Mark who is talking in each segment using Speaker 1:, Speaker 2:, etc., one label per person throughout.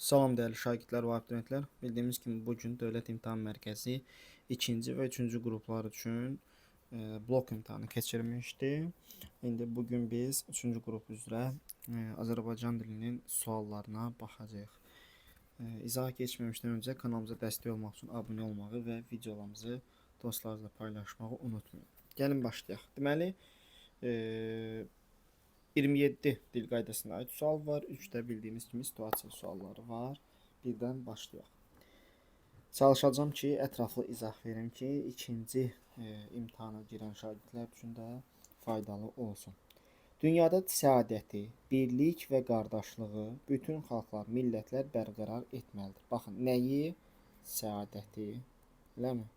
Speaker 1: Salam dəyərli şagirdlər və abituriyentlər. Bildiyimiz kimi bu gün Dövlət İmtahan Mərkəzi ikinci və üçüncü qruplar üçün blok imtahanı keçirmişdi. İndi bu gün biz üçüncü qrup üzrə Azərbaycan dilinin suallarına baxacağıq. İzaha keçməmişdən öncə kanalımıza dəstək olmaq üçün abunə olmağı və videolarımızı dostlarınızla paylaşmağı unutmayın. Gəlin başlayaq. Deməli, 27 dil qaydasına aid sual var. 3 də bildiyimiz kimi situasiya sualları var. Birdən başlayaq. Çalışacağım ki, ətraflı izah verim ki, ikinci imtahana girən şagirdlər üçün də faydalı olsun. Dünyada səadəti, birlik və qardaşlığı bütün xalqlar, millətlər bərqərar etməlidir. Baxın, nəyi? Səadəti, eləmi?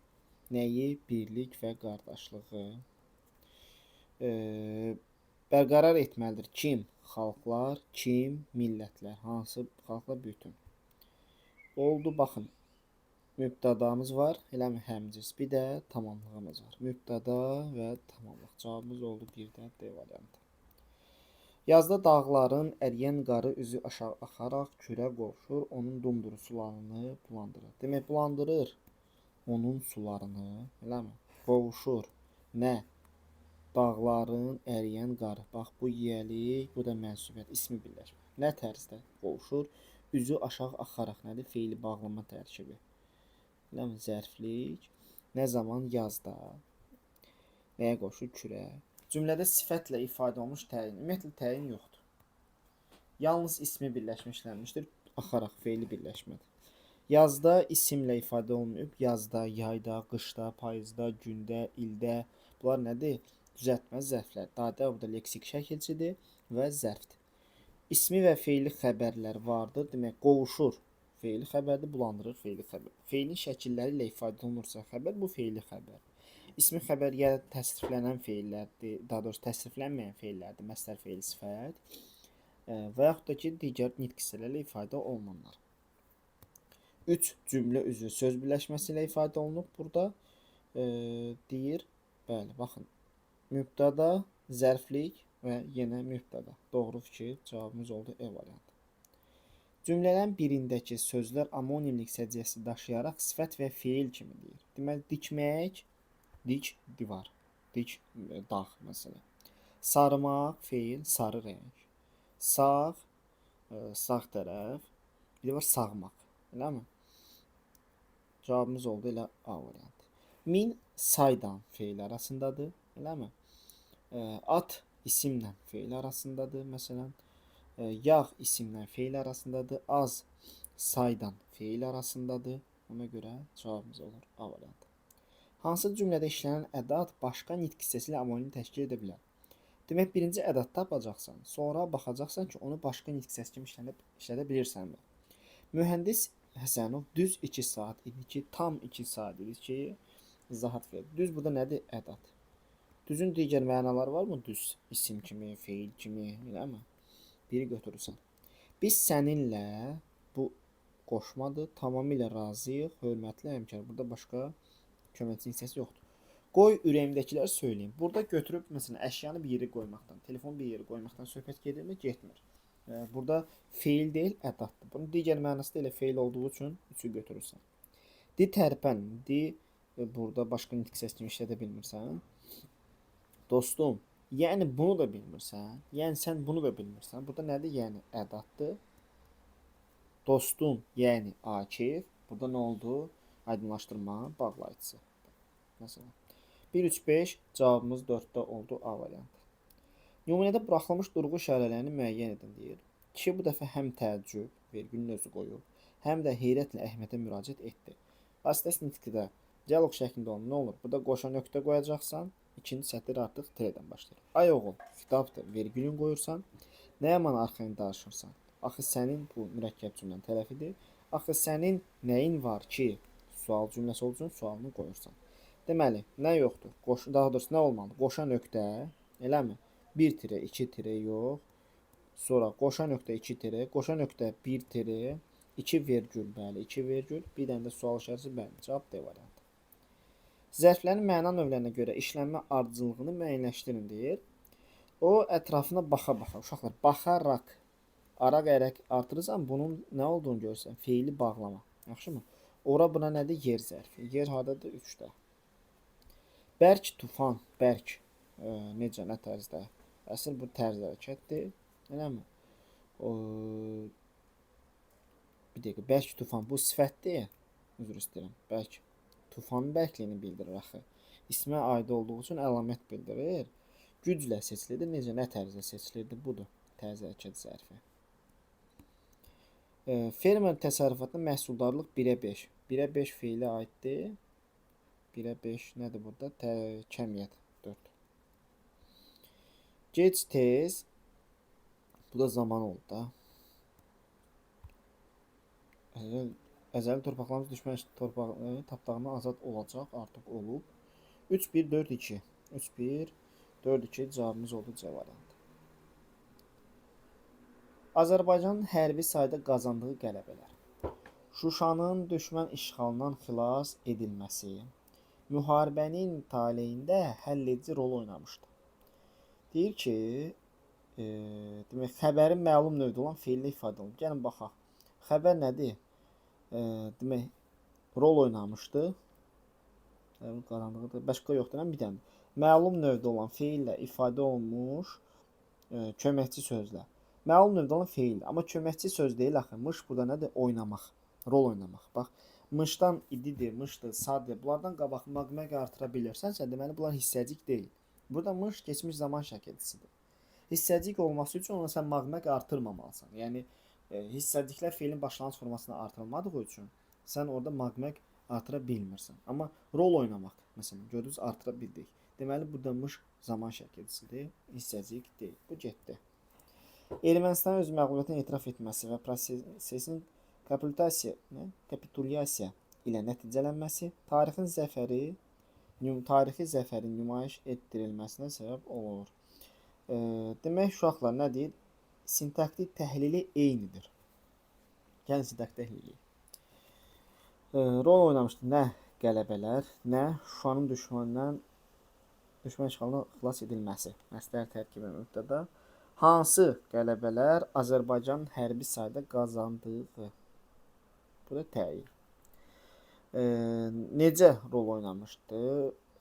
Speaker 1: Nəyi? Birlik və qardaşlığı bərqərar etməlidir. Kim? Xalqlar, kim? Millətlər. Hansı xalqlar? Bütün. Oldu, baxın. Mübtədamız var, eləmi? Həmciz. Bir də tamamlığımız var. Mübtəda və tamamlıq. Cavabımız oldu bir də D variantı. Yazda dağların əriyən qarı üzü aşağı axaraq kürə qovuşur, onun dumduru sularını bulandırır. Demək, bulandırır onun sularını, eləmi? Qovuşur. Nə? Dağların əriyən qarı. Bax, bu yiyəlik, bu da mənsubiyyət, ismi birləşmə. Nə tərzdə qovuşur? Üzü aşağı axaraq, nədir? Feili bağlama tərkibi. Eləmi? Zərflik. Nə zaman? Yazda. Nəyə qovuşur? Kürə. Cümlədə sifətlə ifadə olmuş təyin. Ümumiyyətlə, təyin yoxdur. Yalnız ismi birləşmişlənmişdir. Axaraq, feili birləşmədir. Yazda isimlə ifadə olmayıb. Yazda, yayda, qışda, payızda, gündə, ildə. Bunlar nədir? Düzəltmə zərflər. Dadə burada leksik şəkilçidir və zərfdir. İsmi və feili xəbərlər vardır. Demək, qovuşur. Feili xəbərdir, bulandırır feili xəbər. Feilin şəkilləri ilə ifadə olunursa xəbər, bu feili xəbər. İsmi xəbər ya təsriflənən feillərdir, daha doğrusu təsriflənməyən feillərdir, məsdər feil sifət və yaxud da ki, digər nitq hissələrlə ifadə olunanlar. 3 cümlə üzrə söz birləşməsi ilə ifadə olunub burada. Deyir, bəli, baxın, mübtəda, zərflik və yenə mübtəda. Doğru fikir, cavabımız oldu E variantı. Cümlələrin birindəki sözlər amonimlik səciyyəsi daşıyaraq sifət və feil kimi deyir. Deməli, dikmək, dik divar, dik dağ məsələn. Sarmaq, feil, sarı rəng. Sağ, sağ tərəf. Bir də var sağmaq, eləmi? Cavabımız oldu elə A variantı. Min saydan feil arasındadır, eləmi? At isimlə feil arasındadır, məsələn. Yağ isimlə feil arasındadır. Az saydan feil arasındadır. Ona görə cavabımız olur A variantı. Hansı cümlədə işlənən ədat başqa nitq hissəsi ilə amonim təşkil edə bilər? Demək, birinci ədat tapacaqsan, sonra baxacaqsan ki, onu başqa nitq hissəsi kimi işlədə bilirsənmi? Mühəndis Həsənov düz 2 saat idi ki, tam 2 saat idi ki, izahat verdi. Düz burada nədir? Ədat. Düzün digər mənaları varmı? Düz isim kimi, feil kimi, eləmi? Biri götürürsən. Biz səninlə, bu qoşmadır, tamamilə razıyıq, hörmətli həmkar. Burada başqa köməkçi hissəsi yoxdur. Qoy ürəyimdəkilər söyləyim. Burada götürüb, məsələn, əşyanı bir yerə qoymaqdan, telefonu bir yerə qoymaqdan söhbət gedirmi? Getmir. Burada feil deyil, ədatdır. Bunun digər mənası da elə feil olduğu üçün 3-ü götürürsən. Di tərpən, di burada başqa nitq hissəsi kimi işlədə bilmirsən. Dostum, yəni bunu da bilmirsən. Yəni sən bunu da bilmirsən. Burada nədir? Yəni ədatdır. Dostum, yəni Akif. Burada nə oldu? Aydınlaşdırma, bağlayıcısı. Məsələn. 1, 3, 5 cavabımız 4-də oldu A variantı. Nümunədə buraxılmış durğu işarələrini müəyyən edin deyir. Kişi bu dəfə həm təəccüb, vergülün özü qoyub, həm də heyrətlə Əhmədə müraciət etdi. Vasitəsi nitqdə dialoq şəklində olan nə olur? Burada qoşa nöqtə qoyacaqsan, ikinci sətr artıq T-dən başlayır. Ay oğul, kitabdır, vergülün qoyursan, nə yaman arxayın danışırsan? Axı sənin bu mürəkkəb cümlənin tərəfidir. Axı sənin nəyin var ki, sual cümləsi olduğu üçün sualını qoyursan. Deməli, nə yoxdur? Daha doğrusu nə olmalı? Qoşa nöqtə, eləmi? 1 tirə, 2 tirə yox. Sonra qoşa nöqtə 2 tirə, qoşa nöqtə 1 tirə, 2 vergül, bəli, 2 vergül, bir dənə də sual işarəsi, bəli, cavab D variantı. Zərflərin məna növlərinə görə işlənmə ardıcıllığını müəyyənləşdirin deyir. O ətrafına baxa-baxa, uşaqlar, baxaraq Ara gərək artırırsan, bunun nə olduğunu görsən. Feili bağlama. Yaxşımı? Ora buna nədir? Yer zərfi. Yer hardadır? 3-də. Bərk tufan, bərk. Necə, nə tərzdə? Əsl bu tərz hərəkətdir. Eləmi? O, bir dəqiqə, bərk tufan bu sifətdir. Üzr istəyirəm. Bərk tufanın bərkliyini bildirir axı. İsmə aid olduğu üçün əlamət bildirir. Güclə seçilidir. Necə, nə tərzdə seçilirdi? Budur. Tərz hərəkət zərfi. Fermer təsərrüfatında məhsuldarlıq 1-ə 5. 1-ə 5 feilə aiddir. 1-ə 5 nədir burada? Kəmiyyət 4. Gec tez. Bu da zaman oldu da. Əzəli torpaqlarımız düşmən tapdağından azad olacaq. Artıq olub. 3-1, 4-2. 3-1, 4-2 cavabımız oldu C variantı. Azərbaycanın hərbi sayda qazandığı qələbələr. Şuşanın düşmən işğalından xilas edilməsi müharibənin taleyində həlledici rol oynamışdı. Deyir ki, demək, xəbərin məlum növdə olan feillə ifadə olunur. Gəlin baxaq. Xəbər nədir? Demək, rol oynamışdı. Qaranlıqdır. Başqa yoxdur, bir dənə. Məlum növdə olan feillə ifadə olunmuş köməkçi sözlə. Məlum növdə olan feil, amma köməkçi söz deyil axı. Mış burada nədir? Oynamaq, rol oynamaq. Bax, mışdan ididir, mışdır, sadır. Bunlardan qabaq maqmək artıra bilirsənsə, deməli bunlar hissəcik deyil. Burada mış keçmiş zaman şəkilçisidir. Hissəcik olması üçün ona sən maqmək artırmamalısan. Yəni hissəciklər feilin başlanğıc formasını artırılmadığı üçün sən orada maqmək artıra bilmirsən. Amma rol oynamaq, məsələn, gördünüz, artıra bildik. Deməli burada mış zaman şəkilçisidir, hissəcik deyil. Bu getdi. Ermənistanın öz məğlubiyyətini etiraf etməsi və prosesin kapitulyasiya ilə nəticələnməsi tarixi zəfərin nümayiş etdirilməsinə səbəb olur. Demək, uşaqlar nə deyir? Sintaktik təhlili eynidir. Gəlin sintaktik təhlili. Rol oynamışdı nə qələbələr, nə Şuşanın düşmən işğalından xilas edilməsi. Məsələ tərkibi mübtəda. Hansı qələbələr Azərbaycanın hərbi sayda qazandığı? Bu da təyin. Necə rol oynamışdı?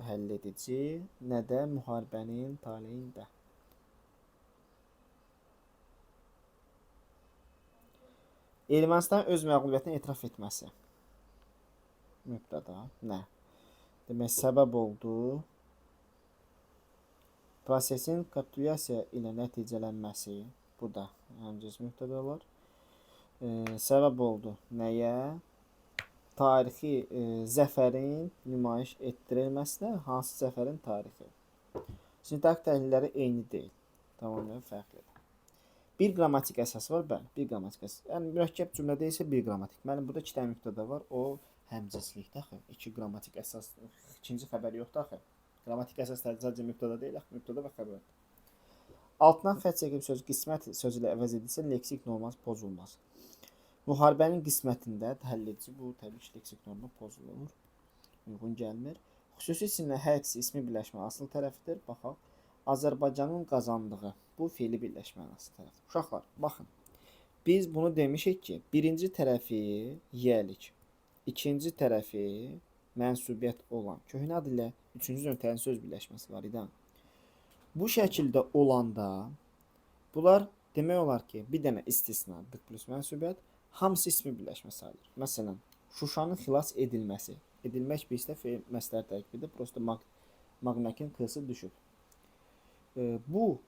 Speaker 1: Həll edici, nə də müharibənin taleyində. Ermənistan öz məğlubiyyətini etiraf etməsi. Mübtəda, nə? Demək, səbəb oldu. Prosesin kapitulyasiya ilə nəticələnməsi, bu da həmciz mübtədalar. Səbəb oldu nəyə? Tarixi zəfərin nümayiş etdirilməsinə. Hansı zəfərin tarixi? Sintaktik təhlilləri eyni deyil. Tamamilə fərqlidir. Bir qrammatik əsas var, bəli, bir qrammatik əsas. Yəni mürəkkəb cümlədə isə bir qrammatik. Mənim burada 2 dənə mübtəda var, o həmcinslikdə axı. 2 qrammatik əsas, ikinci xəbər yoxdur axı. Qrammatik əsas sadəcə mübtəda deyil, mübtəda və xəbər. Altından xətt çəkib söz qismət sözü ilə əvəz edilsə, leksik norması pozulmaz. Müharibənin qismətində həll edici bu təbii ki, leksik norma pozulur. Uyğun gəlmir. Xüsusi isimlə hər ikisi ismi birləşmə asıl tərəfidir. Baxaq. Azərbaycanın qazandığı bu feili birləşmə asıl tərəfidir. Uşaqlar, baxın. Biz bunu demişik ki, birinci tərəfi yelik, ikinci tərəfi mənsubiyyət olan köhnə adı ilə üçüncü nöqtənin söz birləşməsi var idi. Bu şəkildə olanda bunlar demək olar ki, bir dənə istisna, dık plus mənsubiyyət, hamısı ismi birləşmə sayılır. Məsələn, Şuşanın xilas edilməsi. Edilmək bir istə məsələ tərkibidir. Prosta maqməkin qısı düşüb. Bu,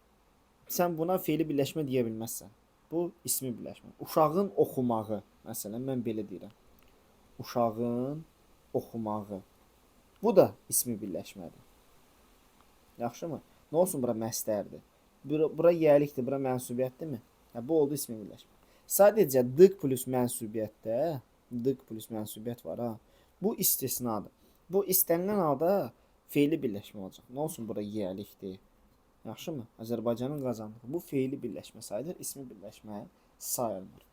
Speaker 1: sən buna feili birləşmə deyə bilməzsən. Bu, ismi birləşmə. Uşağın oxumağı, məsələn, mən belə deyirəm. Uşağın oxumağı. Bu da ismi birləşmədir. Yaxşımı? Nə olsun bura məstərdir? Bura yelikdir, bura mənsubiyyətdir mi? Bu oldu ismi birləşmə. Sadəcə dık plus mənsubiyyətdə, dık plus mənsubiyyət var ha. Bu istisnadır. Bu istənilən halda feili birləşmə olacaq. Nə olsun bura yelikdir? Yaxşımı? Azərbaycanın qazandığı bu feili birləşmə sayılır, ismi birləşmə sayılmır.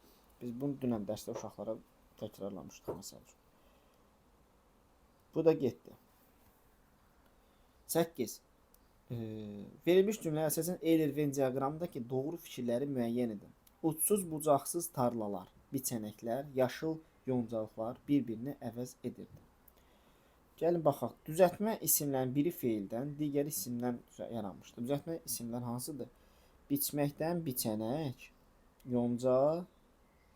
Speaker 1: Biz bunu dünən dərsdə uşaqlara təkrarlamışdıq məsəl üçün. Bu da getdi. 8. Verilmiş cümlə əsasən Eyler-Venn diaqramındakı doğru fikirləri müəyyən edin. uçsuz bucaqsız tarlalar, biçənəklər, yaşıl yoncalıqlar bir-birini əvəz edirdi. Gəlin baxaq. Düzəltmə isimlərin biri feildən, digəri isimdən yaranmışdır. Düzəltmə isimlər hansıdır? Biçməkdən biçənək, yonca,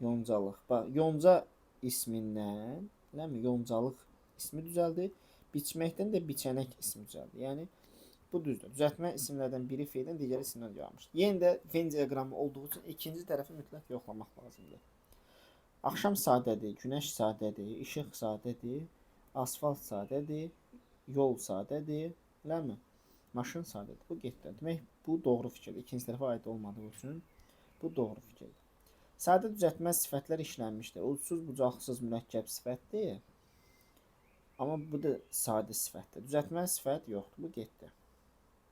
Speaker 1: yoncalıq. Bax, yonca ismindən, eləmi? Yoncalıq ismi düzəldi. Biçməkdən də biçənək ismi düzəldi. Yəni bu düzdür. Düzəltmə isimlərdən biri feildən, digəri isimdən yaranmışdır. Yenə də Venn diaqramı olduğu üçün ikinci tərəfi mütləq yoxlamaq lazımdır. Axşam sadədir, günəş sadədir, işıq sadədir. Asfalt sadədir, yol sadədir, eləmi? Maşın sadədir. Bu getdi. Demək, bu doğru fikirdir. İkinci tərəfə aid olmadığı üçün bu doğru fikirdir. Sadə düzəltmə sifətlər işlənmişdir. Ucsuz bucaqsız mürəkkəb sifətdir. Amma bu da sadə sifətdir. Düzəltmə sifət yoxdur. Bu getdi.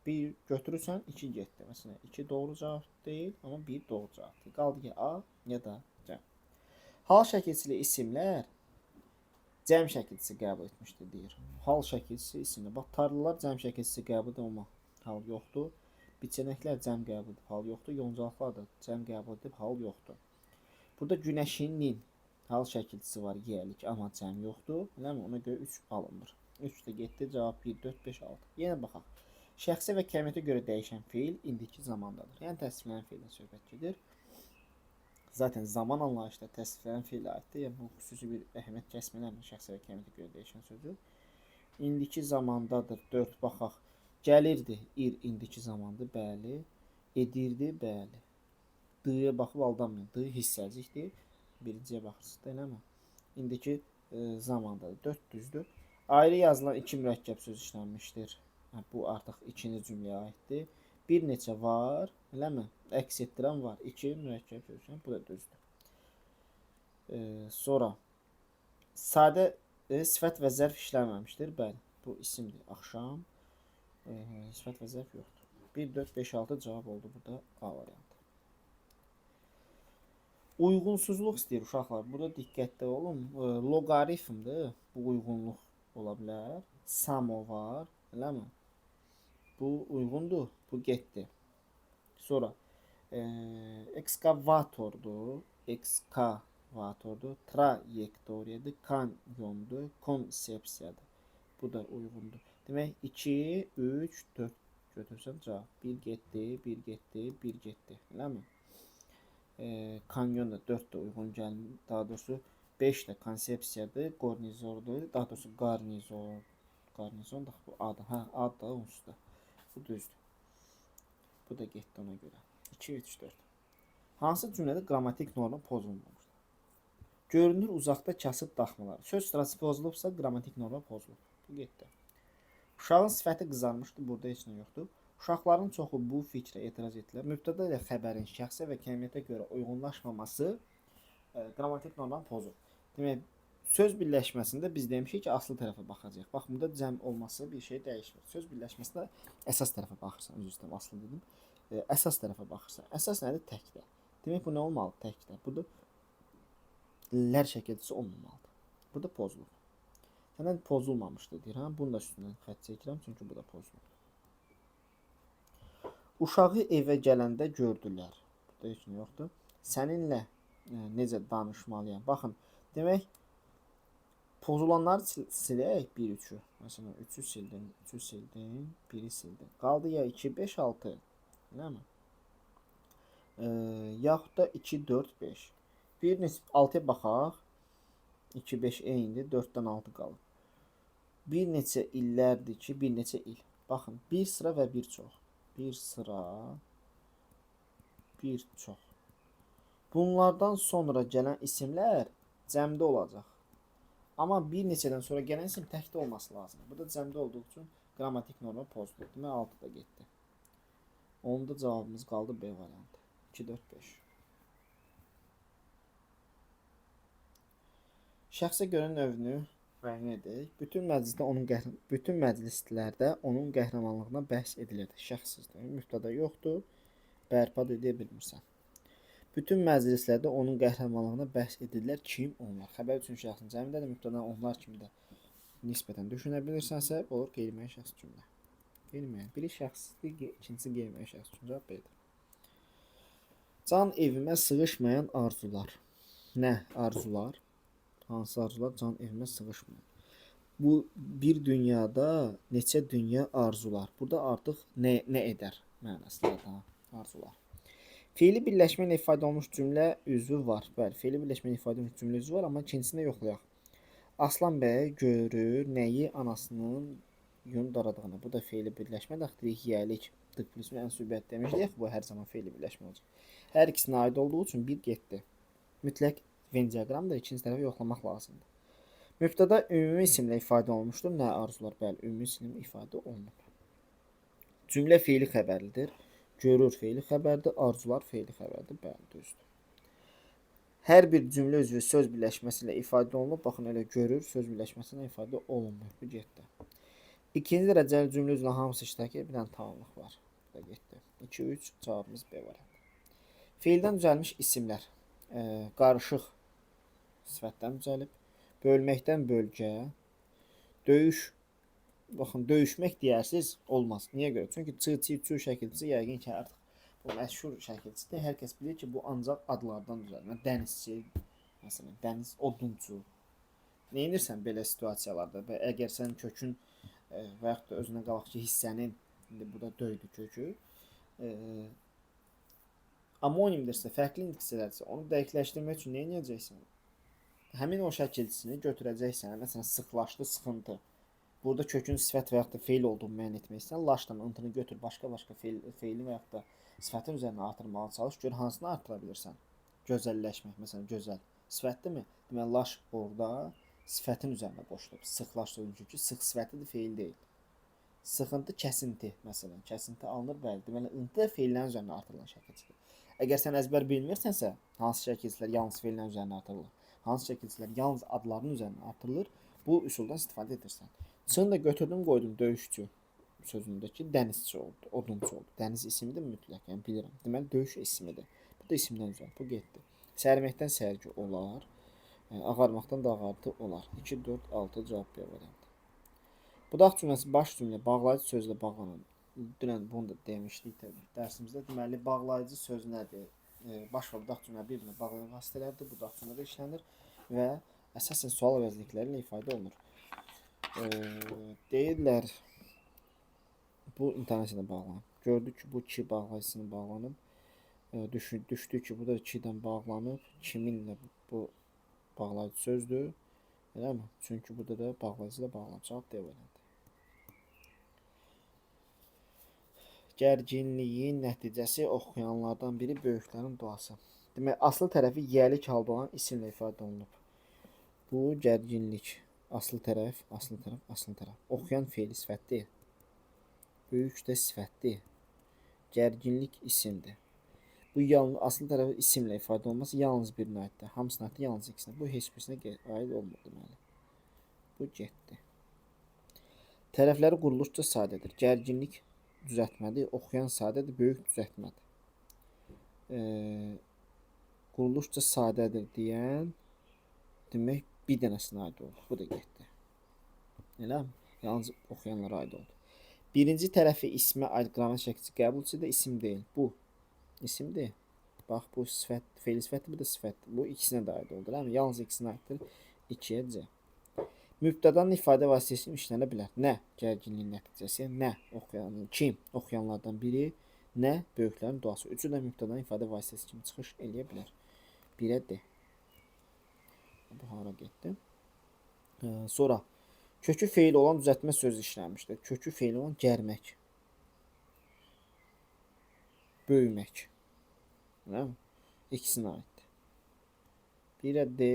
Speaker 1: 1 götürürsən, 2 getdi. Məsələn, 2 doğru cavab deyil, amma 1 doğru cavabdır. Qaldı ki, A ya da C. Hal şəkilçili isimlər cəm şəkilçisi qəbul etmişdir, deyir. Hal şəkilçisi isimli. Bax, tarlalar cəm şəkilçisi qəbul edib, amma hal yoxdur. Biçənəklər cəm qəbul edib, hal yoxdur. Yoncalıqlar da cəm qəbul edib, hal yoxdur. Burada günəşinin hal şəkilçisi var, yelik, amma cəm yoxdur. Eləmi? Ona görə 3 alınmır. 3 də getdi, cavab 1, 4, 5, 6. Yenə baxaq. Şəxsə və kəmiyyətə görə dəyişən feil indiki zamandadır. Yəni təsvirlənən feildən söhbət gedir. Zaten zaman anlayışda təsvirlənən feilə aiddir. Yəni, bu xüsusi bir əhəmiyyət kəsb eləmir şəxsə və kəmiyyətə görə dəyişən sözü. İndiki zamandadır. 4 baxaq. Gəlirdi. İndiki zamandır. Bəli. Edirdi. Bəli. D-yə baxıb aldanmayın. D hissəcikdir. Birinciyə baxırsınız da eləmi? İndiki zamandadır. 4 düzdür. Ayrı yazılan 2 mürəkkəb söz işlənmişdir. Bu artıq ikinci cümləyə aiddir. Bir neçə var, eləmi? Əks etdirən var. 2 mürəkkəb sözü. Bu da düzdür. Sonra sadə sifət və zərf işlənməmişdir. Bəli, bu isimdir. Axşam sifət və zərf yoxdur. 1, 4, 5, 6 cavab oldu burada A variantı. Uyğunsuzluq istəyir uşaqlar. Burada diqqətli olun. Loqaritmdir. Bu uyğunluq ola bilər. Samovar, eləmi? Bu uyğundur. Bu getdi. Sonra ekskavatordur. Ekskavatordur. Trayektoriyadır. Kanyondur. Konsepsiyadır. Bu da uyğundur. Demək 2, 3, 4 götürsəm cavab. 1 getdi, 1 getdi, 1 getdi. Eləmi? Kanyon da 4 də uyğun gəlmir. Daha doğrusu 5 də konsepsiyadır. Qornizordur. Daha doğrusu qarnizor. Qarnizon da bu adı. Hə, adı da onsuzdur. Bu düzdür. Bu da getdi ona görə. 2, 3, 4. Hansı cümlədə qrammatik norma pozulmamışdır? Görünür uzaqda kasıb daxmalar. Söz sırası pozulubsa qrammatik norma pozulub. Bu getdi. Uşağın sifəti qızarmışdı. Burada heç nə yoxdur. Uşaqların çoxu bu fikrə etiraz etdilər. Mübtəda ilə xəbərin şəxsə və kəmiyyətə görə uyğunlaşmaması qrammatik normanı pozur. Demək, söz birləşməsində biz demişik ki, aslı tərəfə baxacaq. Bax, burada cəm olması bir şey dəyişmir. Söz birləşməsində əsas tərəfə baxırsan, üzr istəyirəm, aslı dedim. Əsas tərəfə baxırsan. Əsas nədir? Təkdə. Demək, bu nə olmalı? Təkdə. Burada lər şəkilçisi olmamalıdır. Burada pozulur. Səndən pozulmamışdır deyir. Bunu da üstündən xətt çəkirəm, çünki bu da pozulur. Uşağı evə gələndə gördülər. Burada heç nə yoxdur. Səninlə necə danışmalıyam? Baxın, demək, pozulanları silək 1, 3-ü. Məsələn, 3-ü sildim, 3-ü sildim, 1-i sildim. Qaldı ya 2, 5, 6. Eləmi? Yaxud da 2, 4, 5. 6-ya baxaq. 2, 5 eynidir. 4-dən 6 qalır. Bir neçə illərdir ki, bir neçə il. Baxın, bir sıra və bir çox. Bir sıra, bir çox. Bunlardan sonra gələn isimlər cəmdə olacaq. Amma bir neçədən sonra gələn isim təkdə olması lazım. Burada cəmdə olduğu üçün qrammatik norma pozulur. Demək, 6 da getdi. Onda cavabımız qaldı B variantı. 2, 4, 5. Şəxsə görə növünü müəyyən edək. Bütün məclislərdə onun qəhrəmanlığına bəhs edilirdi. Şəxssizdir. Mübtəda yoxdur. Bərpa edə bilmirsən. Bütün məclislərdə onun qəhrəmanlığına bəhs edilər. Kim? Onlar. Xəbər üçün şəxsin cəmindədir. Mübtəda onlar kimi də nisbətən düşünə bilirsənsə, olur qeyri-müəyyən şəxs cümlə. Qeyri-müəyyən. Biri şəxsdir, ikincisi qeyri-müəyyən şəxs cümlə. Cavab B-dir. Can evimə sığışmayan arzular. Nə arzular? Hansı arzular can evimə sığışmır? Bu bir dünyada neçə dünya arzular. Burada artıq nə edər mənasında da arzular. Feili birləşmə ilə ifadə olunmuş cümlə üzvü var. Bəli, feili birləşmə ilə ifadə olunmuş cümlə üzvü var, amma ikincisini yoxlayaq. Aslan bəy görür nəyi anasının yun daradığını. Bu da feili birləşmə daxtirik yiyəlik. Dık plus mənsubiyyət demişdik. Bu hər zaman feili birləşmə olacaq. Hər ikisinə aid olduğu üçün bir getdi. Mütləq Venn diaqramda ikinci tərəfi yoxlamaq lazımdır. Mübtəda ümumi isimlə ifadə olunmuşdur. Nə arzular? Bəli, ümumi isim ifadə olunub. Cümlə feili xəbərlidir. Görür feili xəbərdir, arzular feili xəbərdir. Bəli, düzdür. Hər bir cümlə üzvü söz birləşməsi ilə ifadə olunub. Baxın, elə görür söz birləşməsi ilə ifadə olunmur. Bu getdi. İkinci dərəcəli cümlə üzvünün hamısı iştirakı bir dənə tamamlıq var. Bu da getdi. 2-3 cavabımız B variantı. Feildən düzəlmiş isimlər. Qarışıq sifətdən düzəlib. Bölməkdən bölgə. Döyüş. Baxın, döyüşmək deyərsiz olmaz. Niyə görə? Çünki çı şəkilçisi yəqin ki, artıq bu məşhur şəkilçidir. Hər kəs bilir ki, bu ancaq adlardan düzəlmə. Dənizçi, məsələn, dəniz odunçu. Nə edirsən belə situasiyalarda? Və əgər sənin kökün və yaxud da özünə qabaqçı hissənin, indi burada döydü kökü, amonimdirsə, fərqli indiksələrsə, onu dəqiqləşdirmək üçün nə edəcəksən? Həmin o şəkilçisini götürəcəksən, məsələn, sıxlaşdı, sıxıntı. Burada kökün sifət və yaxud da feil olduğunu müəyyən etmək istəyirsən, laşdan ıntını götür, başqa feili və yaxud da sifətin üzərinə artırmağa çalış, gör hansını artıra bilirsən. Gözəlləşmək, məsələn, gözəl. Sifətdirmi? Deməli, laş orada sifətin üzərinə qoşulub. Sıxlaşdırılır çünki sıx sifətidir, feil deyil. Sıxıntı, kəsinti, məsələn, kəsinti alınır, bəli. Deməli, ıntı feillərin üzərinə artırılan şəkilçidir. Əgər sən əzbər bilmirsənsə, hansı şəkilçilər yalnız feillərin üzərinə artırılır, hansı şəkilçilər yalnız adların üzərinə artırılır, bu üsuldan istifadə edirsən. Çını da götürdüm, qoydum döyüşçü sözündəki dənizçi oldu, odunçu oldu. Dəniz ismidir mütləq, yəni bilirəm. Deməli, döyüş ismidir. Bu da isimdən üzər, bu getdi. Səriməkdən sərgi olar, ağarmaqdan da ağartı olar. 2, 4, 6 cavab B variantı. Budaq cümləsi baş cümlə bağlayıcı sözlə bağlanır. Dünən bunu da demişdik dərsimizdə. Deməli, bağlayıcı söz nədir? Baş və budaq cümlə bir-birinə bağlayan vasitələrdir. Budaq cümlədə işlənir və əsasən sual əvəzlikləri ilə ifadə olunur. Deyirlər, bu intonasiyada bağlanıb. Gördük ki, bu 2 bağlayıcısını bağlanıb. Düşdü ki, bu da 2-dən bağlanıb. Kiminlə bu bağlayıcı sözdür? Eləmi? Çünki burada da bağlayıcı ilə bağlanıb. Cavab D variantı. Gərginliyin nəticəsi oxuyanlardan biri böyüklərin duası. Demək, aslı tərəfi yiyəlik halda olan isimlə ifadə olunub. Bu gərginlik. Aslı tərəf. Oxuyan feili sifətdir. Böyük də sifətdir. Gərginlik isimdir. Bu yalnız aslı tərəfi isimlə ifadə olması yalnız birinə aiddir. Hamısına aiddir, yalnız ikisinə. Bu heç birisinə aid olmur deməli. Bu getdi. Tərəfləri quruluşca sadədir. Gərginlik düzəltmədir. Oxuyan sadədir, böyük düzəltmədir. Quruluşca sadədir deyən demək bir dənəsinə aid oldu. Bu da getdi. Elə? Yalnız oxuyanlara aid oldu. Birinci tərəfi ismə aid qramat şəkilçi qəbulçudur, isim deyil. Bu isimdir. Bax, bu sifət, feil sifətdir, bu da sifətdir. Bu ikisinə də aid oldu. Yalnız ikisinə aiddir. 2-yə C. Mübtədanın ifadə vasitəsi işlənə bilər. Nə gərginliyin nəticəsi, nə kim oxuyanlardan biri, nə böyüklərin duası. Üçü də mübtədanın ifadə vasitəsi kimi çıxış eləyə bilər. 1-ə D. Bu hara getdi? Sonra kökü feil olan düzəltmə sözü işlənmişdir. Kökü feil olan gərmək, böyümək. İkisinə aiddir. 1-ə D,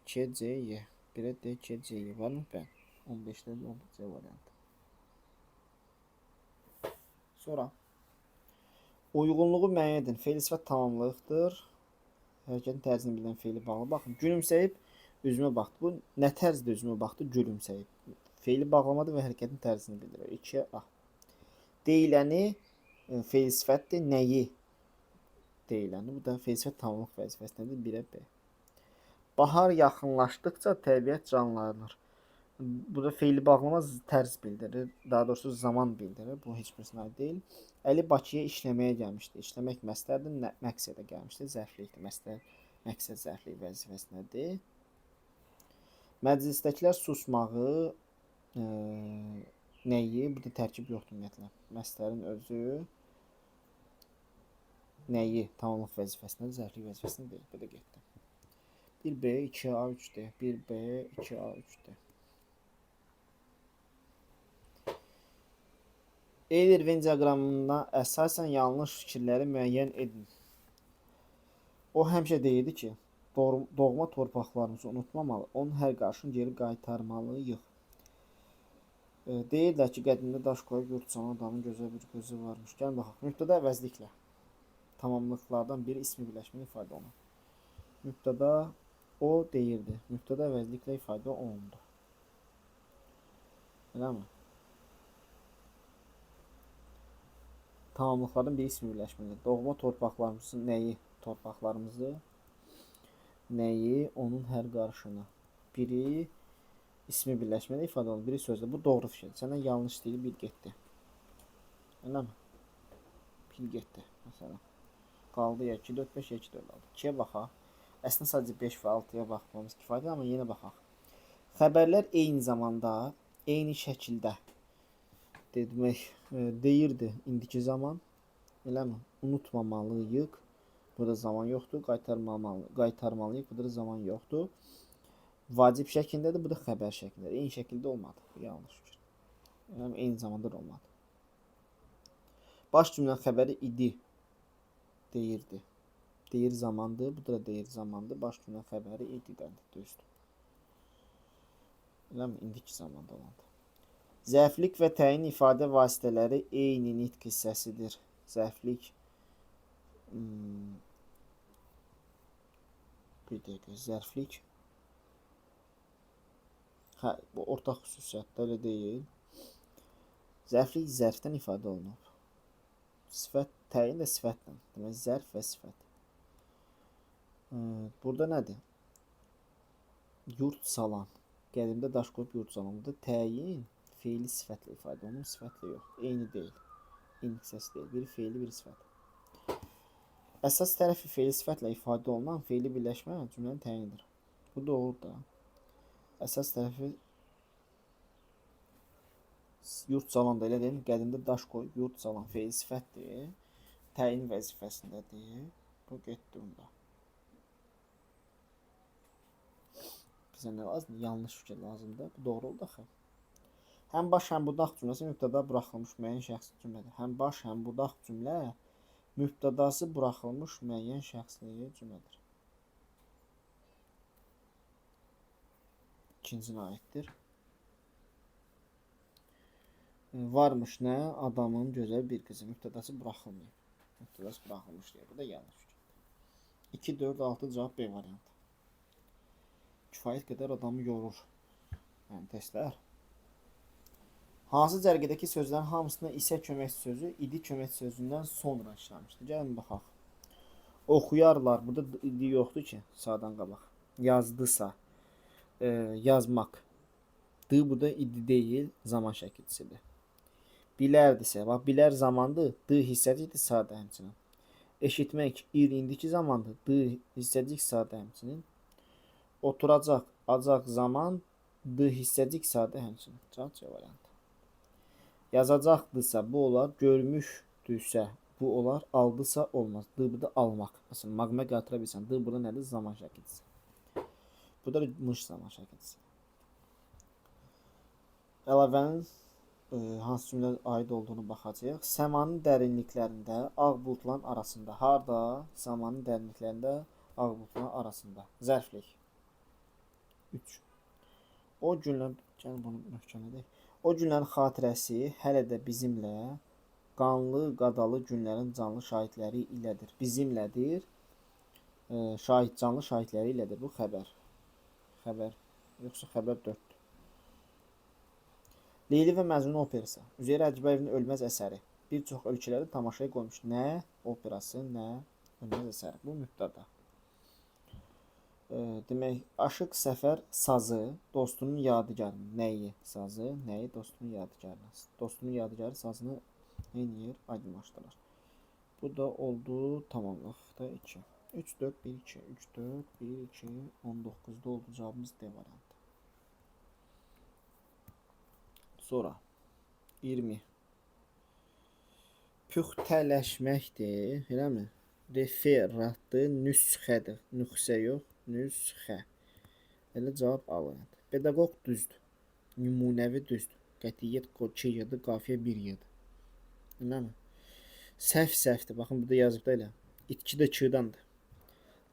Speaker 1: 2-ə C, Y. 1-ə D, 2-ə C, Y var mı? Bəli. 15-də C variantı. Sonra uyğunluğu müəyyən edin. Feil sifət tamamlıqdır. Hərəkətin tərzini bilən feili bağlı. Baxın, gülümsəyib üzümə baxdı. Bu nə tərzdə üzümə baxdı? Gülümsəyib. Feili bağlamadı və hərəkətin tərzini bildirir. 2-yə A. Deyiləni feil sifətdir. Nəyi deyiləni? Bu da feil sifət tamamlıq vəzifəsidir. 1-ə B. Bahar yaxınlaşdıqca təbiət canlanır. burada feili bağlama tərs bildirir. Daha doğrusu zaman bildirir. Bu heç birisinə aid deyil. Əli Bakıya işləməyə gəlmişdi. İşləmək məqsəddir, məqsədə gəlmişdi. Zərflikdir. Məqsəd zərflik vəzifəsinədir. Məclisdəkilər susmağı nəyi? Burada tərkib yoxdur ümumiyyətlə. Məsələrin özü nəyi? Tamamlıq vəzifəsində, zərflik vəzifəsində deyil. Bu da getdi. 1B, 2A, 3D. 1B, 2A, 3D. Euler Venn diaqramına əsasən yanlış fikirləri müəyyən edin. O həmişə deyirdi ki, doğma torpaqlarımızı unutmamalı, onun hər qarşını geri qaytarmalıyıq. Deyirlər ki, qədimdə daş qoyub yurt salan adamın gözəl bir gözü varmış. Gəlin baxaq. Mübtəda əvəzliklə tamamlıqlardan biri ismi birləşmə ifadə olunur. Mübtəda o deyirdi. Mübtəda əvəzliklə ifadə olundu. Eləmi? Tamamlıqların bir ismi birləşməlidir. Doğma torpaqlarımızı nəyi? Torpaqlarımızı nəyi? Onun hər qarşını. Biri ismi birləşməli ifadə olunur. Biri sözlə. Bu doğru fikirdir. Səndən yanlış deyil, bir getdi. Eləmi? Bir getdi. Məsələn. Qaldı ya 2, 4, 5, 2, 4 qaldı. 2-yə baxaq. Əslində sadəcə 5 və 6-ya baxmamız kifayətdir, amma yenə baxaq. Xəbərlər eyni zamanda, eyni şəkildə demək deyirdi indiki zaman. Eləmi? Unutmamalıyıq. Burada zaman yoxdur. Qaytarmalıyıq. Burada zaman yoxdur. Vacib şəklindədir. Bu da xəbər şəklindədir. Eyni şəkildə olmadı. Bu yanlış fikir. Eləmi? Eyni zamanda da olmadı. Baş cümlənin xəbəri idi. Deyirdi. Deyir zamandır. Bu da deyir zamandır. Baş cümlənin xəbəri idi. Düzdür. Eləmi? İndiki zamanda olandı. Zərflik və təyin ifadə vasitələri eyni nitq hissəsidir. Zərflik bir dəqiqə. Zərflik bu ortaq xüsusiyyətdə elə deyil. Zərflik zərfdən ifadə olunur. Sifət, təyin də sifətlə. Demək, zərf və sifət. Burada nədir? Yurt salan. Qədimdə daş qoyub yurt salan. Burada təyin feili sifətlə ifadə olunur. Sifətlə yox. Eyni deyil. Eyni hissəsi deyil. Biri feili, biri sifət. Əsas tərəfi feili sifətlə ifadə olunan feili birləşmə cümlənin təyinidir. Bu doğru da. Əsas tərəfi yurt salan da elə deyil. Qədimdə daş qoyub yurt salan feili sifətdir. Təyin vəzifəsindədir. Bu getdi bunda. Bizə nə lazımdır? Yanlış fikir lazımdır. Bu doğru oldu axı. Həm baş, həm budaq cümləsi mübtəda buraxılmış müəyyən şəxsi cümlədir. Həm baş, həm budaq cümlə mübtədası buraxılmış müəyyən şəxsli cümlədir. İkincinə aiddir. Varmış nə? Adamın gözəl bir qızı. Mübtədası buraxılmayıb. Mübtədası buraxılmış deyə. Bu da yanlış fikirdir. 2, 4, 6 cavab B variantı. Kifayət qədər adamı yorur. Yəni testlər. Hansı cərgədəki sözlərin hamısında isə kömək sözü idi kömək sözündən sonra işləmişdir. Gəlin baxaq. Oxuyarlar. Burada idi yoxdur ki, sağdan qabaq. Yazdısa, yazmaq. D burada idi deyil, zaman şəkilçisidir. Bilərdisə, bax bilər zamandır, D hissəcikdir, sağda həmçinin. Eşitmək indiki zamandır, D hissəcik, sağda həmçinin. Oturacaq, acaq zaman, D hissəcik, sağda həmçinin. Cavab C variantı. Yazacaqdırsa bu olar, görmüşdürsə bu olar, aldısa olmaz. D burada almaq. Məsələn, maqmə qatıra bilsən. D burada nədir? Zaman şəkilçisi. Bu da mış zaman şəkilçisi. Əlavənin hansı cümlə aid olduğunu baxacağıq. Səmanın dərinliklərində ağ buludların arasında. Harda? Səmanın dərinliklərində ağ buludların arasında. Zərflik. 3. O günlər, gəl bunu möhkəm edək. O günlərin xatirəsi hələ də bizimlə qanlı, qadalı günlərin canlı şahidləri ilədir. Bizimlədir. Canlı şahidləri ilədir. Bu xəbər. Xəbər. Yoxsa xəbər 4-dür. Leyli və Məcnun operası. Üzeyir Hacıbəyevin ölməz əsəri. Bir çox ölkələri tamaşaya qoymuş. Nə operası, nə ölməz əsəri. Bu mübtəda. Demək, Aşıq Səfər sazı dostunun yadigarı. Nəyi sazı, nəyi dostunun yadigarı. Dostunun yadigarı sazını neynir? Aydınlaşdırır. Bu da oldu tamamlıqda 2. 3, 4, 1, 2. 3, 4, 1, 2. 19'da oldu cevabımız D variantı. Sonra 20. Püxtələşməkdir, eləmi? Referatdır, nüsxədir. Nüsxə yox, nüsxə. Elə cavab A variantı. Pedaqoq düzdür. Nümunəvi düzdür. Qətiyyət 2 yıdır, qafiyə 1 yıdır. Eləmi? Səhv səhvdir. Baxın burada yazıb da elə. İtki də 2-dandır.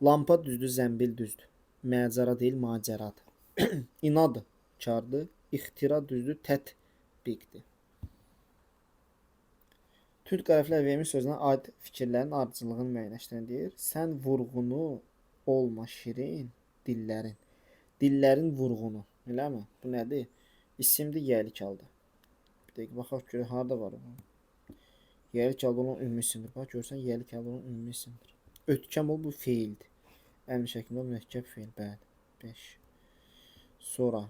Speaker 1: Lampa düzdür, zəmbil düzdür. Məcara deyil, macəradır. İnadı kardır. İxtira düzdür, tətbiqdir. Türk hərflər vermiş sözünə aid fikirlərin ardıcıllığını müəyyənləşdirin deyir. Sən vurğunu olma şirin dillərin. Dillərin vurğunu. Eləmi? Bu nədir? İsimdir, yəlik aldı. Bir dəqiqə baxaq görək harda var bu. Yəlik aldı olan ümumi isimdir. Bax görsən yəlik aldı olan ümumi isimdir. Ötkəm ol bu feildir. Əmr şəklində mürəkkəb feil. Bəli. 5. Sonra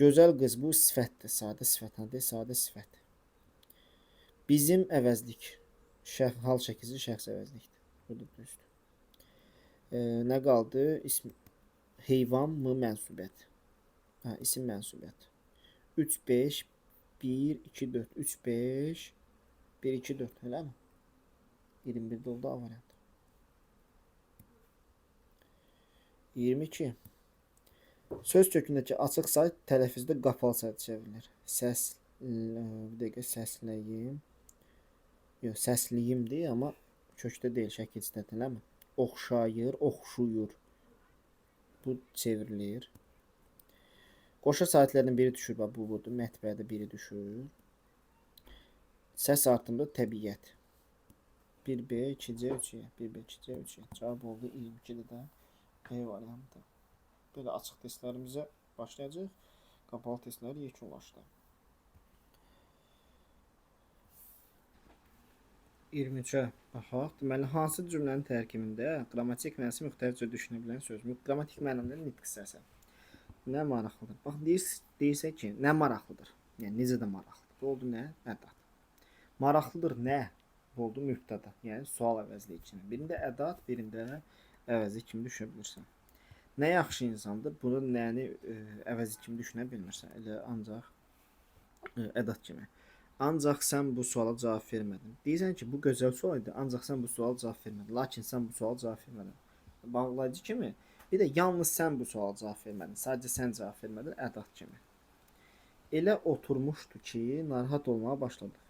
Speaker 1: gözəl qız bu sifətdir. Sadə sifət. Nədir? Sadə sifət. Bizim əvəzlik. Hal şəkilsi şəxs əvəzlikdir. Bu da düzdür. Nə qaldı? İsm heyvan mı mənsubət? Hə, isim mənsubət. 3 5 1 2 4 3 5 1 2 4 elə mi? 21'də oldu A variantı. 22. Söz kökündəki açıq say tələffüzdə qapalı say çevrilir. Səs bir dəqiqə səsləyim. Yox, səsliyimdir, amma kökdə deyil, şəkilçidədir, eləmi? Oxşayır, oxşuyur. Bu çevrilir. Qoşa saatlərdən biri düşür, bax bu budur. Mətbəədə biri düşür. Səs artımda təbiət. 1B, 2C, 3C. 1B, 2C, 3C. Cavab oldu 22'də də B variantı. Belə açıq testlərimizə başlayacaq. Qapalı testləri yekunlaşdı. 23'ə baxaq. Deməli, hansı cümlənin tərkibində qrammatik mənası müxtəlif cür düşünə bilən söz? Qrammatik mənada nitq hissəsi. Nə maraqlıdır? Bax, deyirsə ki, nə maraqlıdır? Yəni, necə də maraqlıdır? Bu oldu nə? Ədat. Maraqlıdır nə? Bu oldu mübtəda. Yəni, sual əvəzli kimi. Birində ədat, birində əvəzli kimi düşünə bilirsən. Nə yaxşı insandır? Bunu nəni əvəzli kimi düşünə bilmirsən. Elə ancaq ədat kimi. Ancaq sən bu suala cavab vermədin. Deyirsən ki, bu gözəl sual idi, ancaq sən bu suala cavab vermədin. Lakin sən bu suala cavab vermədin. Bağlayıcı kimi. Bir də yalnız sən bu suala cavab vermədin. Sadəcə sən cavab vermədin, ədat kimi. Elə oturmuşdu ki, narahat olmağa başladıq.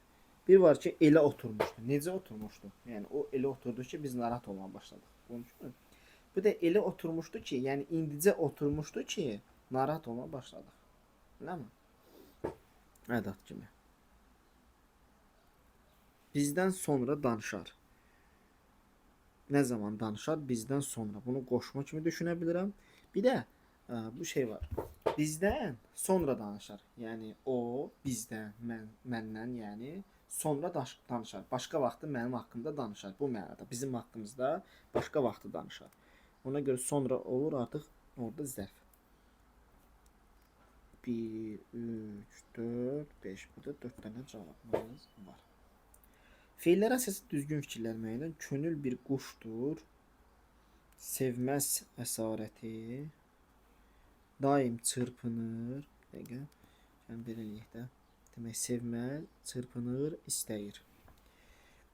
Speaker 1: Bir var ki, elə oturmuşdu. Necə oturmuşdu? Yəni o elə oturdu ki, biz narahat olmağa başladıq. Konuşdun? Bu da elə oturmuşdu ki, yəni indicə oturmuşdu ki, narahat olmağa başladıq. Eləmi? Ədat kimi. Bizdən sonra danışar. Nə zaman danışar? Bizdən sonra. Bunu qoşma kimi düşünə bilirəm. Bir də bu şey var. Bizdən sonra danışar. Yəni o bizdən, məndən, yəni sonra danışar. Başqa vaxtı mənim haqqımda danışar. Bu mənada bizim haqqımızda başqa vaxtı danışar. Ona görə sonra olur artıq orada zərf. 1 3 4 5 burada 4 dənə cavabımız var. Feillər əsası düzgün fikirlər müəyyən. Könül bir quşdur. Sevməz əsarəti. Daim çırpınır. Dəqiqə. Yəni belə eləyək də. Demək sevməz, çırpınır, istəyir.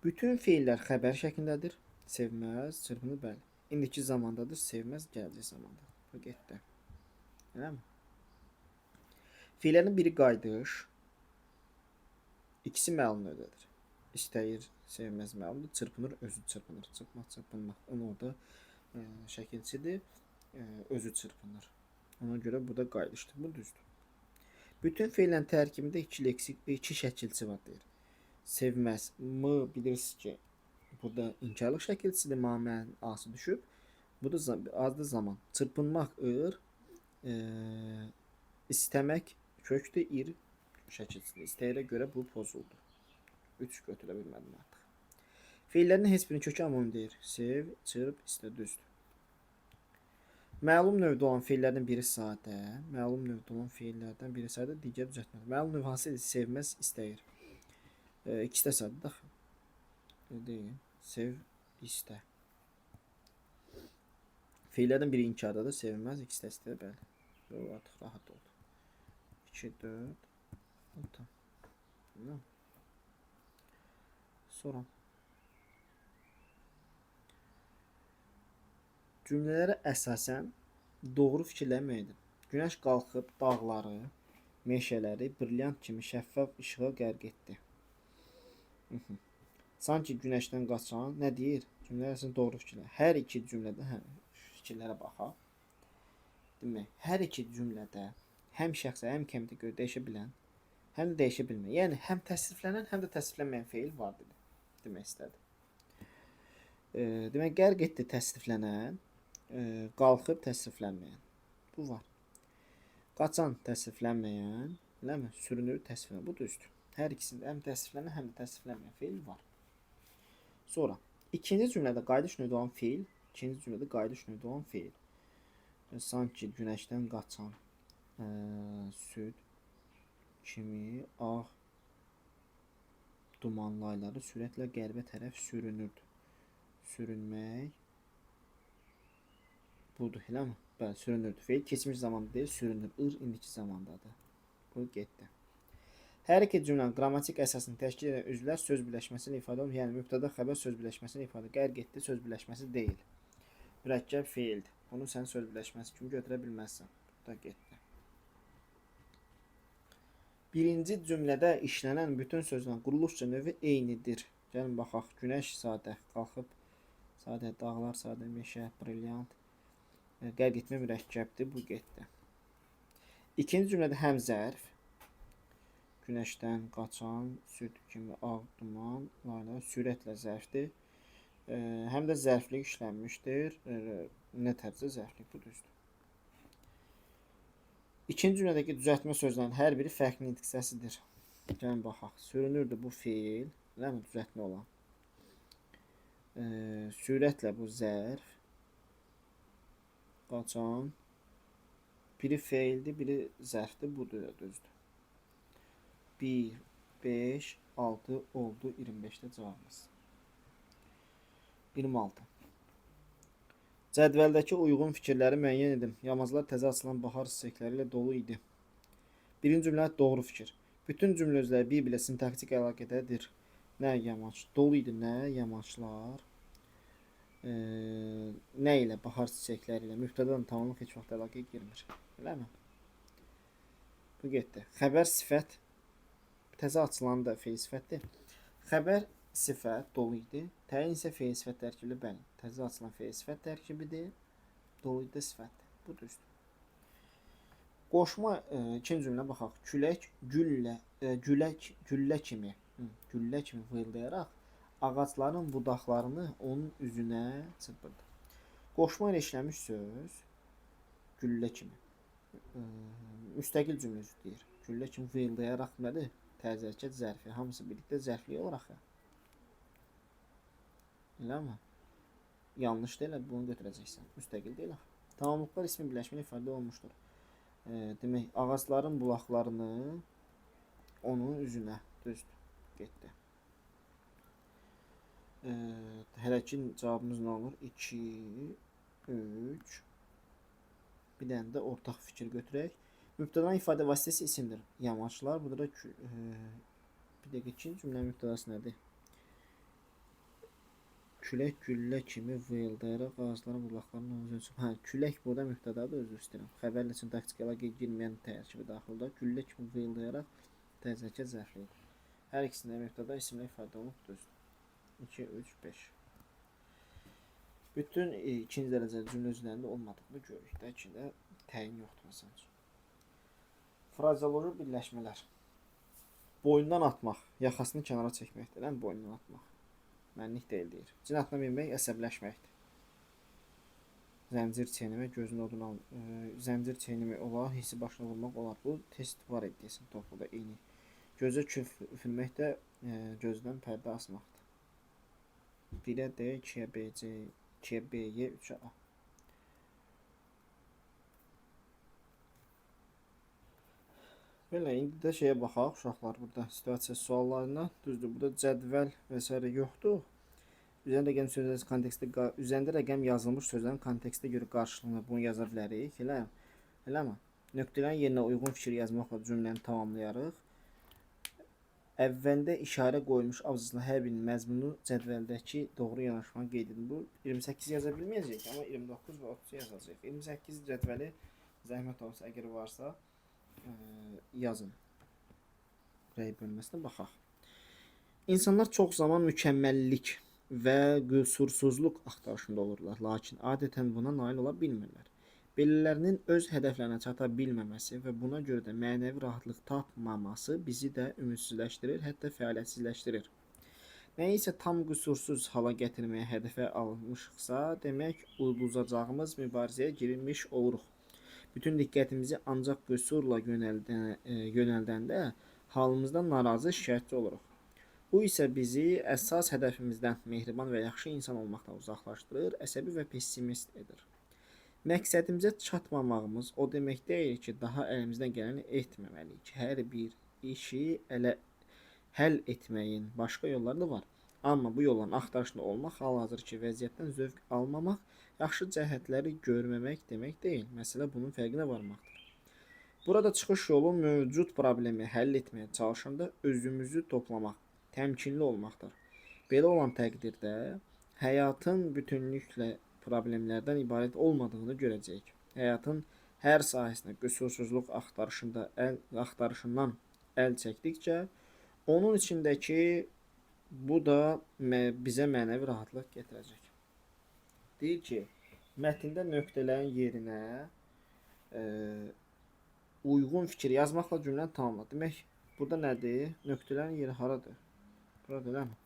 Speaker 1: Bütün feillər xəbər şəklindədir. Sevməz, çırpınır, bəli. İndiki zamandadır, sevməz, gələcək zamandadır. Bu getdi. Eləmi? Feillərin biri qayıdış. İkisi məlum növdədir. İstəyir, sevməz məlumdur. Çırpınır, özü çırpınır. Çırpmaq, çırpınmaq. Onun orada şəkilçidir. Özü çırpınır. Ona görə bu da qayıdışdır. Bu düzdür. Bütün feillərin tərkibində iki şəkilçi var deyir. Sevməz. M bilirsiniz ki, burada inkarlıq şəkilçisidir. Mənin ası düşüb. Bu da azdır zaman. Çırpınmaq ır. İstəmək kökdür. İr şəkilçisidir. İstəyirə görə bu pozuldu. 3 götürə bilmədim artıq. Feillərin heç birinin kökü amonim deyir. Sev, çırp, istə, düzdür. Məlum növdə olan feillərdən biri sadə, məlum növdə olan feillərdən biri sadə, digər düzəltməli. Məlum növ hansı idi? Sevməz, istəyir. İkisi də sadə daxı. Deyil. Sev, istə. Feillərdən biri inkardadır, sevilməz, ikisi də istəyir, bəli. Bu artıq rahat oldu. 2, 4, 6. Sonra. Cümlələrə əsasən doğru fikirləməkdir. Günəş qalxıb dağları, meşələri brilyant kimi şəffaf işığa qərq etdi. Sanki günəşdən qaçan nə deyir? Cümlələr əsasən doğru fikirlər. Hər iki cümlədə fikirlərə baxaq. Demək, hər iki cümlədə həm şəxsə, həm kəmiyyətə görə dəyişə bilən, həm də dəyişə bilməyən. Yəni həm təsriflənən, həm də təsriflənməyən feil var dedi. Demək istədi. Demək, qərq etdi təsriflənən, qalxıb təsriflənməyən. Bu var. Qaçan təsriflənməyən, eləmi? Sürünür təsriflənməyən. Bu düzdür. Hər ikisində həm təsriflənən, həm də təsriflənməyən feil var. Sonra ikinci cümlədə qayıdış növdə olan feil, ikinci cümlədə qayıdış növdə olan feil. Sanki günəşdən qaçan süd kimi ağ dumanlı ayları sürətlə qərbə tərəf sürünürdü. Sürünmək budur, eləmi? Bəli, sürünürdü. Feil keçmiş zamanda deyil, sürünür. İndiki zamandadır. Bu getdi. Hər iki cümlənin qrammatik əsasını təşkil edən üzvlər söz birləşməsini ifadə olunur. Yəni mübtəda xəbər söz birləşməsini ifadə. Qərq etdi söz birləşməsi deyil. Mürəkkəb feildir. Bunu sən söz birləşməsi kimi götürə bilməzsən. Bu da getdi. Birinci cümlədə işlənən bütün sözlərin quruluşca növü eynidir. Gəlin baxaq. Günəş sadə qalxıb, sadə dağlar, sadə meşə, brilyant. Qərq etmə mürəkkəbdir. Bu getdi. İkinci cümlədə həm zərf, günəşdən qaçan süd kimi ağ duman, layla sürətlə zərfdir. Həm də zərflik işlənmişdir. Nə tərcə zərflik, bu düzdür. İkinci cümlədəki düzəltmə sözlərin hər biri fərqli nitq səsidir. Gəlin baxaq. Sürünürdü bu feil, eləmi? Düzəltmə olan. Sürətlə bu zərf. Qaçan. Biri feildir, biri zərfdir. Bu da düzdür. 1, 5, 6 oldu. 25'də cavabımız. 26. Cədvəldəki uyğun fikirləri müəyyən edin. Yamaclar təzə açılan bahar çiçəkləri ilə dolu idi. Birinci cümlə doğru fikir. Bütün cümlə özləri bir-birlə sintaktik əlaqədədir. Nə yamaç? Dolu idi, nə yamaçlar? Nə ilə? Bahar çiçəkləri ilə. Mübtədadan tamamlıq heç vaxt əlaqəyə girmir. Eləmi? Bu getdi. Xəbər sifət. Təzə açılan da feil sifətdir. Xəbər sifət dolu idi. Təyin isə feil sifət tərkibi bəli. Təzə açılan feil sifət tərkibidir. Dolu idi sifətdir. Bu düzdür. Qoşma ikinci cümlə baxaq. Külək güllə kimi vıyıldayaraq ağacların budaqlarını onun üzünə çırpırdı. Qoşma ilə işləmiş söz güllə kimi. Müstəqil cümlə deyir. Güllə kimi vıyıldayaraq nədir? Təzə hərəkət zərfi. Hamısı birlikdə zərfli olaraq. Eləmi? Yanlış deyil, bunu götürəcəksən. Müstəqil deyil. Tamamlıqlar ismi birləşmə ifadə olmuşdur. Demək, ağacların bulaqlarını onun üzünə düzdür. Getdi. Hələ ki cavabımız nə olur? 2, 3. Bir dənə də ortaq fikir götürək. Mübtədanın ifadə vasitəsi isimdir. Yamaçlar. Burada bir dəqiqə ikinci cümlə mübtədası nədir? Külək güllə kimi vıyıldayaraq ağacların bulaqlarının onun üzünə. Külək burada mübtədadır, özür istəyirəm. Xəbərlə sintaktik əlaqəyə girməyən tərkibi daxildə. Güllə kimi vıyıldayaraq təzəkə zərflidir. Hər ikisində mübtəda isimlə ifadə olunub düzdür. 2, 3, 5. Bütün ikinci dərəcəli cümlə üzərində olmadığını görürük. Dəkində təyin yoxdur məsəl üçün. Frazeoloji birləşmələr. Boynundan atmaq, yaxasını kənara çəkməkdir. Boynundan atmaq. Mənlik deyil deyir. Cin atına minmək əsəbləşməkdir. Zəncir çeynəmək, gözün odun al. Zəncir çeynəmək olar, hissi başına vurmaq olar. Bu test var edilsin topuda eyni. Gözə küf üfürmək də gözdən pərdə asmaqdır. 1-ə D, 2-ə B, C, 2-ə B, Y, 3-ə A. Belə indi də şeyə baxaq uşaqlar burada situasiya suallarına. Düzdür, burada cədvəl və s. yoxdur. Üzərində rəqəm sözlərin kontekstdə üzərində rəqəm yazılmış sözlərin kontekstə görə qarşılığını bunu yaza bilərik. Eləmi? Nöqtələrin yerinə uyğun fikir yazmaqla cümləni tamamlayarıq. Əvvəldə işarə qoyulmuş abzasında hər birinin məzmunu cədvəldəki doğru yanaşmanı qeyd edin. Bu 28 yaza bilməyəcəyik, amma 29 və 30 yazacağıq. 28 cədvəli zəhmət olsa əgər varsa yazın. Rəy bölməsinə baxaq. İnsanlar çox zaman mükəmməllik və qüsursuzluq axtarışında olurlar, lakin adətən buna nail ola bilmirlər. Belələrinin öz hədəflərinə çata bilməməsi və buna görə də mənəvi rahatlıq tapmaması bizi də ümidsizləşdirir, hətta fəaliyyətsizləşdirir. Nəyisə tam qüsursuz hala gətirməyə hədəfə almışıqsa, demək uduzacağımız mübarizəyə girmiş oluruq. Bütün diqqətimizi ancaq qüsurla yönəldəndə halımızdan narazı, şikayətçi oluruq. Bu isə bizi əsas hədəfimizdən mehriban və yaxşı insan olmaqdan uzaqlaşdırır, əsəbi və pessimist edir. Məqsədimizə çatmamağımız o demək deyil ki, daha əlimizdən gələni etməməliyik. Hər bir işi həll etməyin başqa yolları da var. Amma bu yolların axtarışında olmaq, hal-hazırki vəziyyətdən zövq almamaq, yaxşı cəhətləri görməmək demək deyil. Məsələ bunun fərqinə varmaqdır. Burada çıxış yolu mövcud problemi həll etməyə çalışanda özümüzü toplamaq, təmkinli olmaqdır. Belə olan təqdirdə həyatın bütünlüklə problemlərdən ibarət olmadığını görəcəyik. Həyatın hər sahəsində qüsursuzluq axtarışından əl çəkdikcə, onun içindəki bu da bizə mənəvi rahatlıq gətirəcək. Deyir ki, mətndə nöqtələrin yerinə uyğun fikir yazmaqla cümləni tamamla. Demək, burada nədir? Nöqtələrin yeri haradır? Burada eləmi?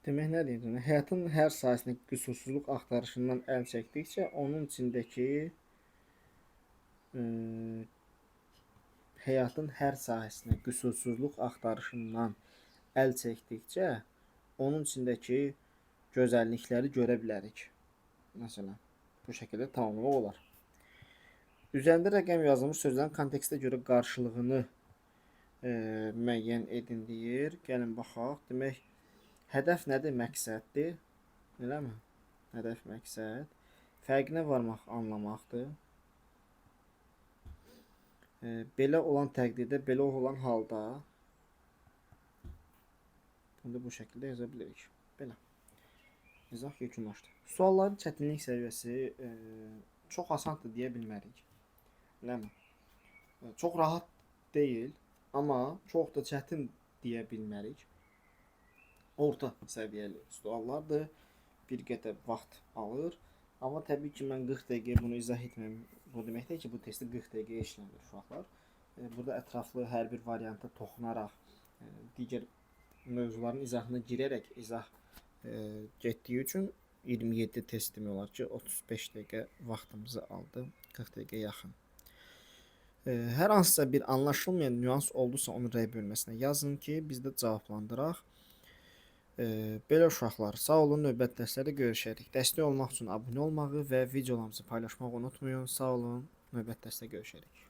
Speaker 1: Demək nə deyir? Həyatın hər sahəsində qüsursuzluq axtarışından əl çəkdikcə, onun içindəki həyatın hər sahəsində qüsursuzluq axtarışından əl çəkdikcə, onun içindəki gözəllikləri görə bilərik. Məsələn, bu şəkildə tamamlamaq olar. Üzərində rəqəm yazılmış sözlərin kontekstə görə qarşılığını müəyyən edin deyir. Gəlin baxaq. Demək, hədəf nədir? Məqsəddir. Eləmi? Hədəf, məqsəd. Fərqinə varmaq, anlamaqdır. Belə olan təqdirdə, belə olan halda bunu bu şəkildə yaza bilirik. Belə. İzah yekunlaşdı. Sualların çətinlik səviyyəsi çox asandır deyə bilmərik. Eləmi? Çox rahat deyil, amma çox da çətin deyə bilmərik. Orta səviyyəli suallardır. Bir qədər vaxt alır. Amma təbii ki, mən 40 dəqiqə bunu izah etməyim. Bu demək deyil ki, bu testi 40 dəqiqə işlənir uşaqlar. Burada ətraflı hər bir varianta toxunaraq, digər mövzuların izahına girərək izah getdiyi üçün 27 test demək olar ki, 35 dəqiqə vaxtımızı aldı, 40 dəqiqə yaxın. Hər hansısa bir anlaşılmayan nüans oldusa onu rəy bölməsinə yazın ki, biz də cavablandıraq. Belə uşaqlar, sağ olun, növbəti dərslərdə görüşərik. Dəstək olmaq üçün abunə olmağı və videolarımızı paylaşmağı unutmayın. Sağ olun, növbəti dərsdə görüşərik.